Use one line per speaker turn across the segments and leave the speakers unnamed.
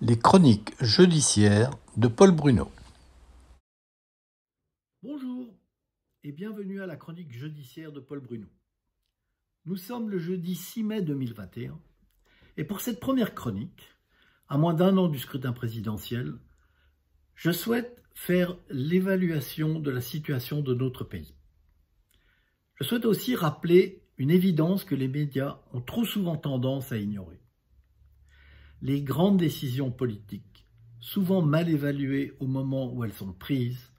Les chroniques judiciaires de Paul Bruno.
Bonjour et bienvenue à la chronique judiciaire de Paul Bruno. Nous sommes le jeudi 6 mai 2021 et pour cette première chronique, à moins d'un an du scrutin présidentiel, je souhaite faire l'évaluation de la situation de notre pays. Je souhaite aussi rappeler une évidence que les médias ont trop souvent tendance à ignorer. Les grandes décisions politiques, souvent mal évaluées au moment où elles sont prises,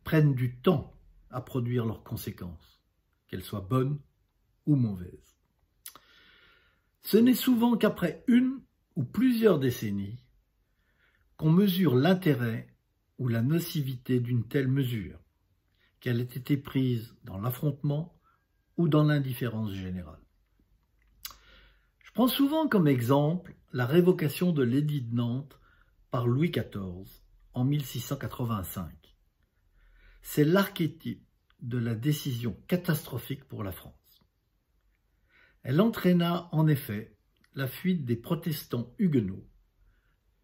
prennent du temps à produire leurs conséquences, qu'elles soient bonnes ou mauvaises. Ce n'est souvent qu'après une ou plusieurs décennies qu'on mesure l'intérêt ou la nocivité d'une telle mesure, qu'elle ait été prise dans l'affrontement ou dans l'indifférence générale. Je prends souvent comme exemple la révocation de l'édit de Nantes par Louis XIV en 1685. C'est l'archétype de la décision catastrophique pour la France. Elle entraîna en effet la fuite des protestants huguenots,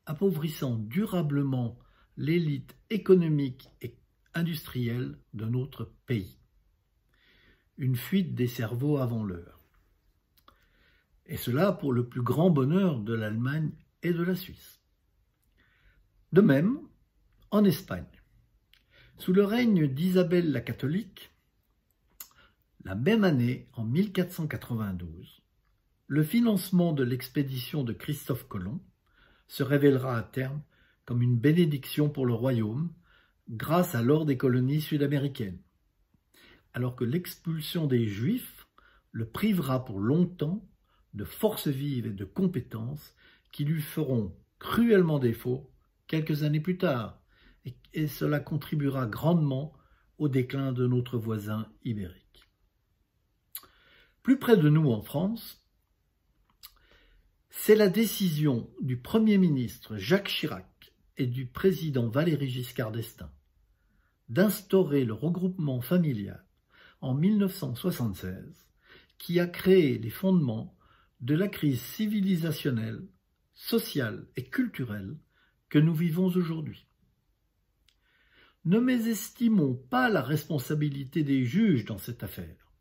appauvrissant durablement l'élite économique et industrielle de notre pays. Une fuite des cerveaux avant l'heure. Et cela pour le plus grand bonheur de l'Allemagne et de la Suisse. De même, en Espagne, sous le règne d'Isabelle la catholique, la même année, en 1492, le financement de l'expédition de Christophe Colomb se révélera à terme comme une bénédiction pour le royaume grâce à l'or des colonies sud-américaines, alors que l'expulsion des Juifs le privera pour longtemps de forces vives et de compétences qui lui feront cruellement défaut quelques années plus tard, et cela contribuera grandement au déclin de notre voisin ibérique. Plus près de nous en France, c'est la décision du Premier ministre Jacques Chirac et du président Valéry Giscard d'Estaing d'instaurer le regroupement familial en 1976 qui a créé les fondements de la crise civilisationnelle, sociale et culturelle que nous vivons aujourd'hui. Ne mésestimons pas la responsabilité des juges dans cette affaire,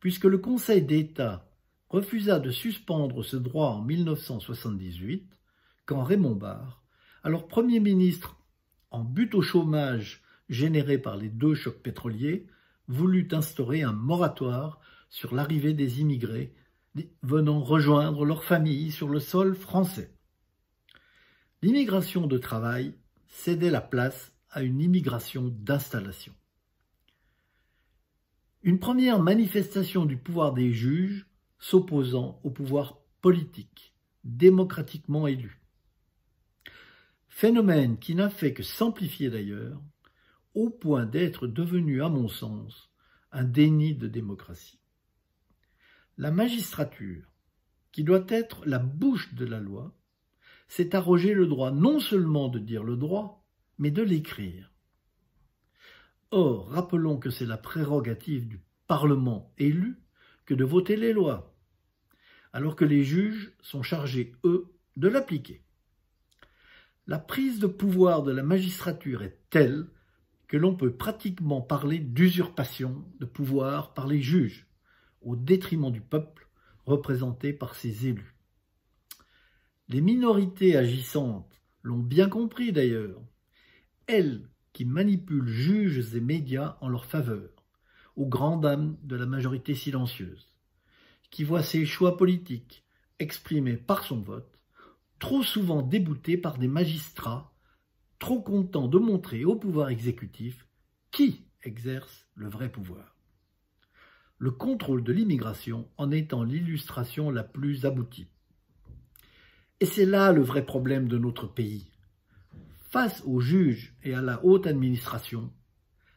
puisque le Conseil d'État refusa de suspendre ce droit en 1978, quand Raymond Barre, alors Premier ministre en butte au chômage généré par les deux chocs pétroliers, voulut instaurer un moratoire sur l'arrivée des immigrés venant rejoindre leurs familles sur le sol français. L'immigration de travail cédait la place à une immigration d'installation. Une première manifestation du pouvoir des juges s'opposant au pouvoir politique, démocratiquement élu. Phénomène qui n'a fait que s'amplifier d'ailleurs, au point d'être devenu, à mon sens, un déni de démocratie. La magistrature, qui doit être la bouche de la loi, s'est arrogé le droit non seulement de dire le droit, mais de l'écrire. Or, rappelons que c'est la prérogative du Parlement élu que de voter les lois, alors que les juges sont chargés, eux, de l'appliquer. La prise de pouvoir de la magistrature est telle que l'on peut pratiquement parler d'usurpation de pouvoir par les juges, au détriment du peuple représenté par ses élus. Les minorités agissantes l'ont bien compris d'ailleurs, elles qui manipulent juges et médias en leur faveur, aux grandes dames de la majorité silencieuse, qui voit ses choix politiques exprimés par son vote, trop souvent déboutés par des magistrats trop contents de montrer au pouvoir exécutif qui exerce le vrai pouvoir. Le contrôle de l'immigration en étant l'illustration la plus aboutie. Et c'est là le vrai problème de notre pays. Face aux juges et à la haute administration,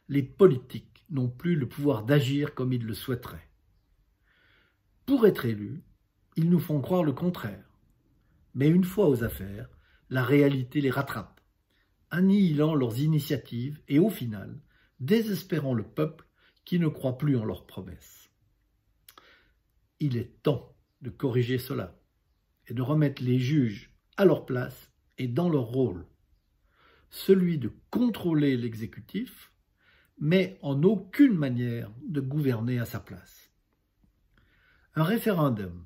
les politiques n'ont plus le pouvoir d'agir comme ils le souhaiteraient. Pour être élus, ils nous font croire le contraire. Mais une fois aux affaires, la réalité les rattrape, annihilant leurs initiatives et au final, désespérant le peuple qui ne croit plus en leurs promesses. Il est temps de corriger cela et de remettre les juges à leur place est dans leur rôle, celui de contrôler l'exécutif, mais en aucune manière de gouverner à sa place. Un référendum,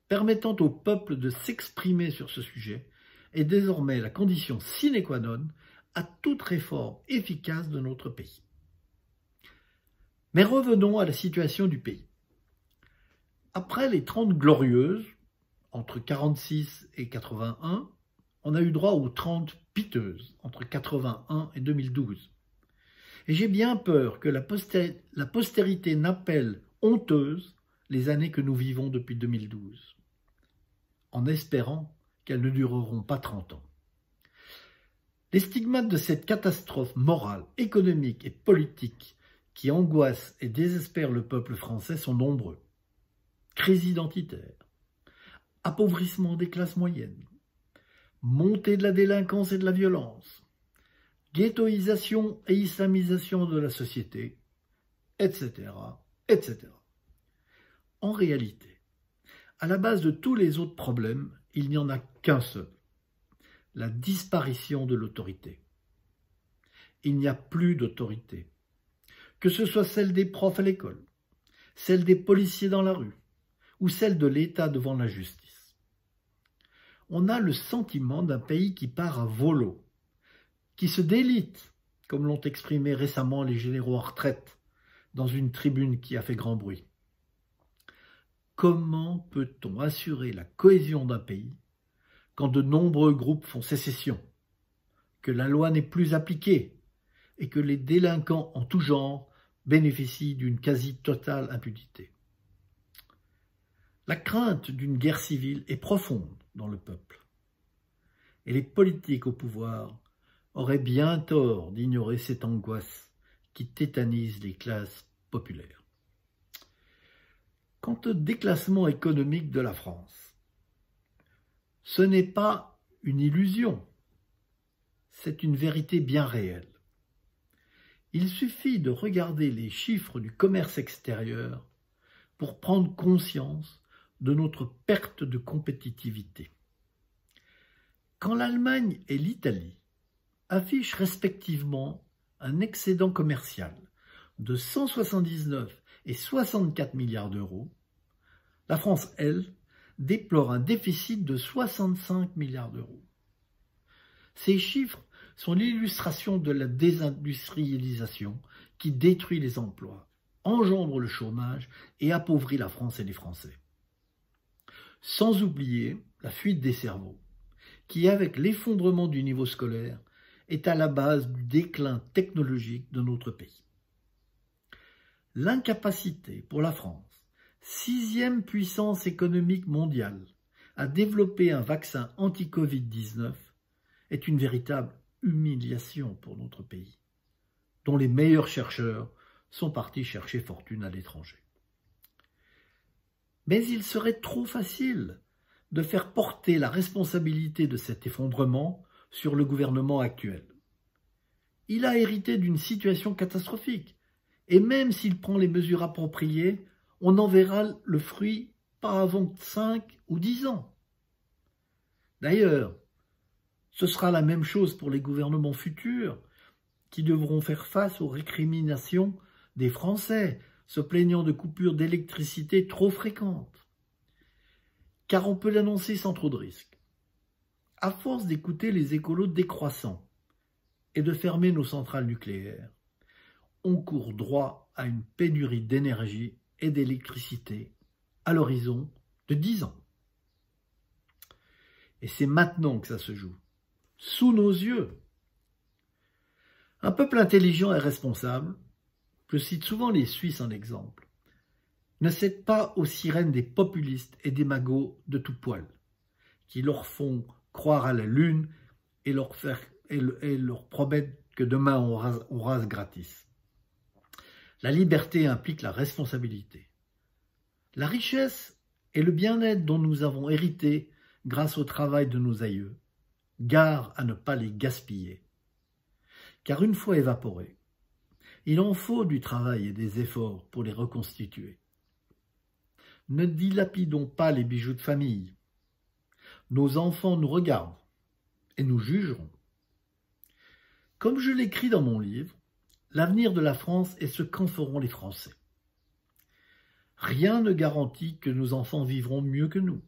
permettant au peuple de s'exprimer sur ce sujet est désormais la condition sine qua non à toute réforme efficace de notre pays. Mais revenons à la situation du pays. Après les 30 glorieuses, entre 46 et 81, on a eu droit aux 30 piteuses, entre 81 et 2012. Et j'ai bien peur que la postérité n'appelle honteuse les années que nous vivons depuis 2012, en espérant qu'elles ne dureront pas 30 ans. Les stigmates de cette catastrophe morale, économique et politique qui angoisse et désespère le peuple français sont nombreux. Crise identitaire, appauvrissement des classes moyennes, montée de la délinquance et de la violence, ghettoisation et islamisation de la société, etc., etc. En réalité, à la base de tous les autres problèmes, il n'y en a qu'un seul, la disparition de l'autorité. Il n'y a plus d'autorité, que ce soit celle des profs à l'école, celle des policiers dans la rue, ou celle de l'État devant la justice. On a le sentiment d'un pays qui part à volo, qui se délite, comme l'ont exprimé récemment les généraux en retraite, dans une tribune qui a fait grand bruit. Comment peut-on assurer la cohésion d'un pays quand de nombreux groupes font sécession, que la loi n'est plus appliquée et que les délinquants en tout genre bénéficient d'une quasi-totale impunité? La crainte d'une guerre civile est profonde dans le peuple, et les politiques au pouvoir auraient bien tort d'ignorer cette angoisse qui tétanise les classes populaires. Quant au déclassement économique de la France, ce n'est pas une illusion, c'est une vérité bien réelle. Il suffit de regarder les chiffres du commerce extérieur pour prendre conscience de notre perte de compétitivité. Quand l'Allemagne et l'Italie affichent respectivement un excédent commercial de 179 et 64 milliards d'euros, la France, elle, déplore un déficit de 65 milliards d'euros. Ces chiffres sont l'illustration de la désindustrialisation qui détruit les emplois, engendre le chômage et appauvrit la France et les Français. Sans oublier la fuite des cerveaux, qui, avec l'effondrement du niveau scolaire, est à la base du déclin technologique de notre pays. L'incapacité pour la France, 6e puissance économique mondiale, à développer un vaccin anti-Covid-19 est une véritable humiliation pour notre pays, dont les meilleurs chercheurs sont partis chercher fortune à l'étranger. Mais il serait trop facile de faire porter la responsabilité de cet effondrement sur le gouvernement actuel. Il a hérité d'une situation catastrophique, et même s'il prend les mesures appropriées, on en verra le fruit pas avant 5 ou 10 ans. D'ailleurs, ce sera la même chose pour les gouvernements futurs qui devront faire face aux récriminations des Français se plaignant de coupures d'électricité trop fréquentes. Car on peut l'annoncer sans trop de risques. À force d'écouter les écolos décroissants et de fermer nos centrales nucléaires, on court droit à une pénurie d'énergie et d'électricité à l'horizon de 10 ans. Et c'est maintenant que ça se joue, sous nos yeux. Un peuple intelligent et responsable, je cite souvent les Suisses en exemple, ne cède pas aux sirènes des populistes et des magots de tout poil, qui leur font croire à la lune et leur promettent que demain on rase gratis. La liberté implique la responsabilité. La richesse et le bien-être dont nous avons hérité grâce au travail de nos aïeux, gare à ne pas les gaspiller. Car une fois évaporés, il en faut du travail et des efforts pour les reconstituer. Ne dilapidons pas les bijoux de famille. nos enfants nous regardent et nous jugeront. Comme je l'écris dans mon livre, l'avenir de la France est ce qu'en feront les Français. Rien ne garantit que nos enfants vivront mieux que nous.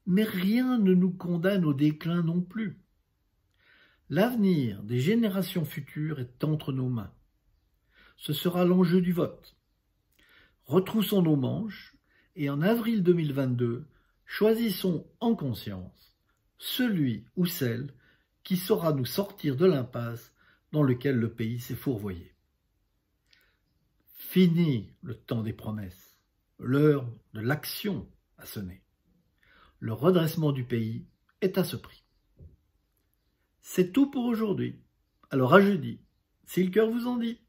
Mais rien ne nous condamne au déclin non plus. L'avenir des générations futures est entre nos mains. Ce sera l'enjeu du vote. Retroussons nos manches et en avril 2022, choisissons en conscience celui ou celle qui saura nous sortir de l'impasse dans laquelle le pays s'est fourvoyé. Fini le temps des promesses, l'heure de l'action a sonné. Le redressement du pays est à ce prix. C'est tout pour aujourd'hui. Alors à jeudi, si le cœur vous en dit.